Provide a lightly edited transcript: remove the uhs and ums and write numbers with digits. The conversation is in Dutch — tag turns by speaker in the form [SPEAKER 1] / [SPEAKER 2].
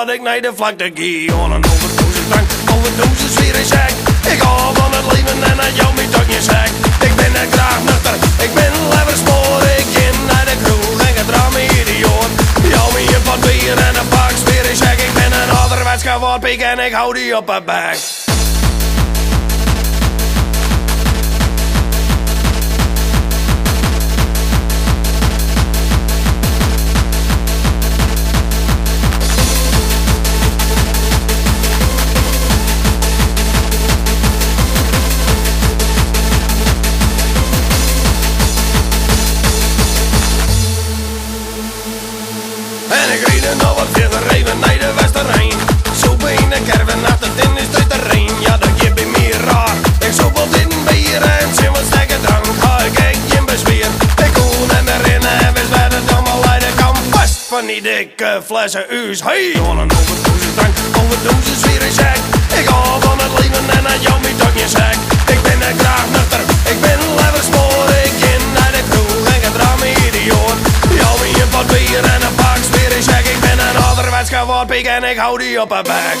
[SPEAKER 1] dat ik naar de vlakte gie. On een overdosis drank, overdosis weer een sec. Ik hou van het leven en dat jou me toch niet zegt. Ik ben er graag nuchter, ik ben lekker spoor. Ik ging naar de kroeg en gedraag me idioot. Jou me een pot bier en een pak weer een sec. Ik ben een ouderwets gewaarpiek en ik hou die op een bek. En ik rijd nog wat veel gereven naar de Westerrijn. Soep in de kerven nacht het in is uit de Rijn. Ja, dat geeft bij mij raar. Ik soep wat in bier en zin wat sterke drank. Ga ik geen bezweer. Ik koen en erin en we werden allemaal leiden. Kan vast van die dikke flessen uus. Hey, on een overdosis drank, overdosis weer een sec. Ik hou van het leven en dat jou me toch niet zegt. Ik ben er graag nuchter, ik ben lekker spoor. Ik ging naar de kroeg en gedraag me idioot. Jou me een pot bier en een pak weer een sec. Ik ben een ouderwets gewaarpiek en ik hou die op een bek.